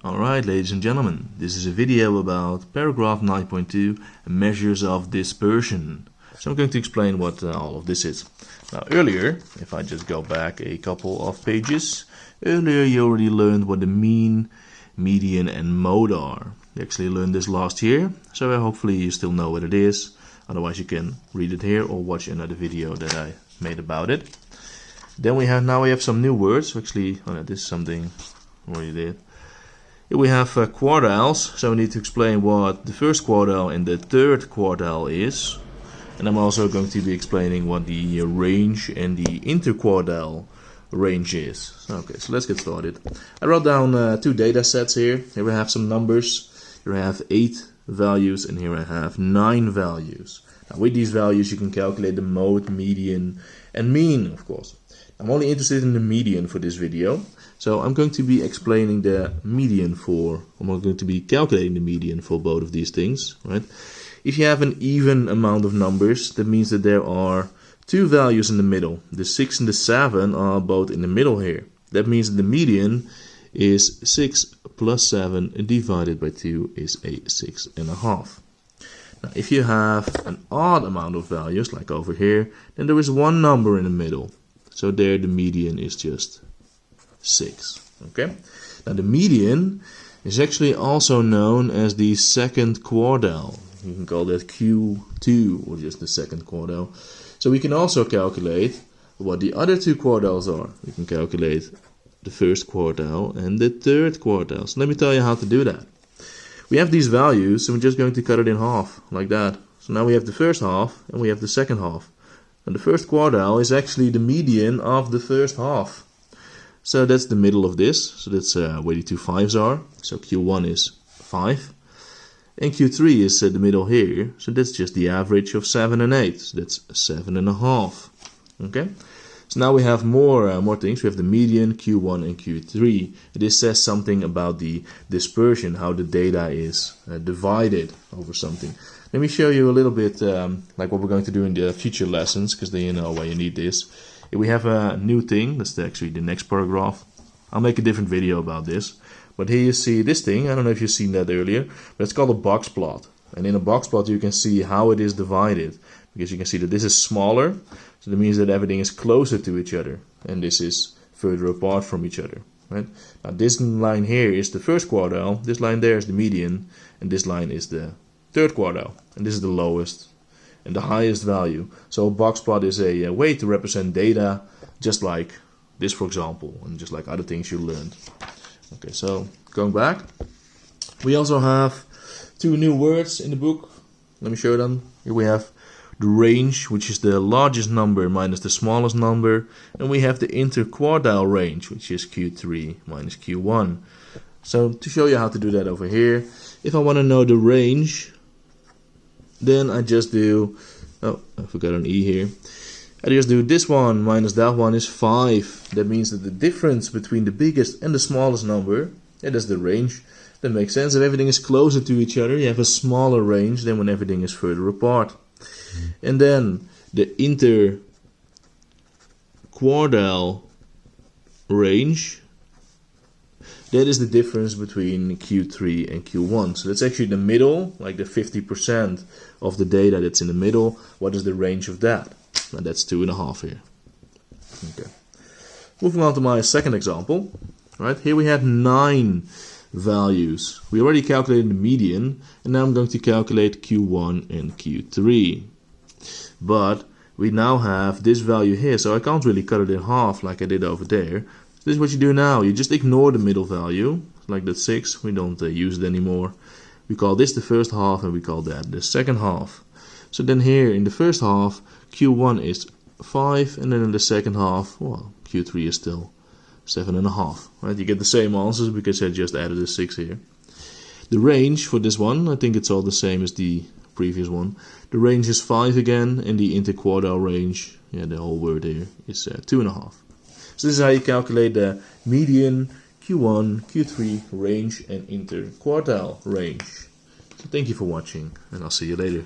Alright, ladies and gentlemen, this is a video about paragraph 9.2, measures of dispersion. So I'm going to explain what all of this is. Now earlier, if I just go back a couple of pages, earlier you already learned what the mean, median and mode are. You actually learned this last year, so hopefully you still know what it is. Otherwise you can read it here or watch another video that I made about it. Then we have some new words. Actually, this is something we already did. Here we have quartiles, so we need to explain what the first quartile and the third quartile is. And I'm also going to be explaining what the range and the interquartile range is. Okay, so let's get started. I wrote down two data sets here. Here we have some numbers. Here I have 8 values and here I have 9 values. Now with these values you can calculate the mode, median and mean, of course. I'm only interested in the median for this video. So I'm going to be explaining the median I'm going to be calculating the median for both of these things, right? If you have an even amount of numbers, that means that there are 2 values in the middle. The 6 and the 7 are both in the middle here. That means that the median is 6 plus 7 divided by 2 is a 6.5. Now, if you have an odd amount of values, like over here, then there is one number in the middle. So there the median is just 6. Okay. Now the median is actually also known as the second quartile. You can call that Q2 or just the second quartile. So we can also calculate what the other 2 quartiles are. We can calculate the first quartile and the third quartile. So let me tell you how to do that. We have these values, so we're just going to cut it in half, like that. So now we have the first half and we have the second half. And the first quartile is actually the median of the first half. So that's the middle of this. So that's where the 2 5s are. So Q1 is 5. And Q3 is the middle here. So that's just the average of 7 and 8. So that's 7.5. Okay. So now we have more things. We have the median, Q1 and Q3. This says something about the dispersion, how the data is divided over something. Let me show you a little bit like what we're going to do in the future lessons, because then you know why you need this. Here we have a new thing. That's actually the next paragraph. I'll make a different video about this. But here you see this thing. I don't know if you've seen that earlier, but it's called a box plot. And in a box plot you can see how it is divided, because you can see that this is smaller. So that means that everything is closer to each other, and this is further apart from each other. Right? Now this line here is the first quartile, this line there is the median, and this line is the third quartile, and this is the lowest and the highest value. So a box plot is a way to represent data, just like this, for example, and just like other things you learned. Okay, so going back, we also have 2 new words in the book. Let me show them. Here we have the range, which is the largest number minus the smallest number, and we have the interquartile range, which is Q3 minus Q1. So to show you how to do that over here, if I want to know the range, then I just do, oh, I forgot an E here. I just do this one minus that one is 5. That means that the difference between the biggest and the smallest number, that is the range. That makes sense. If everything is closer to each other, you have a smaller range than when everything is further apart. And then the interquartile range, that is the difference between Q3 and Q1. So that's actually the middle, like the 50% of the data that's in the middle. What is the range of that? And that's 2.5 here. Okay. Moving on to my second example. Right, here we had 9 values. We already calculated the median, and now I'm going to calculate Q1 and Q3. But we now have this value here, so I can't really cut it in half like I did over there. So this is what you do now. You just ignore the middle value, like that 6. We don't use it anymore. We call this the first half, and we call that the second half. So then here in the first half, Q1 is 5, and then in the second half, well, Q3 is still 7.5. Right? You get the same answers because I just added a 6 here. The range for this one, I think it's all the same as the previous one. The range is 5 again, and the interquartile range, the whole word here, is 2.5. So this is how you calculate the median, Q1, Q3 range, and interquartile range. So thank you for watching, and I'll see you later.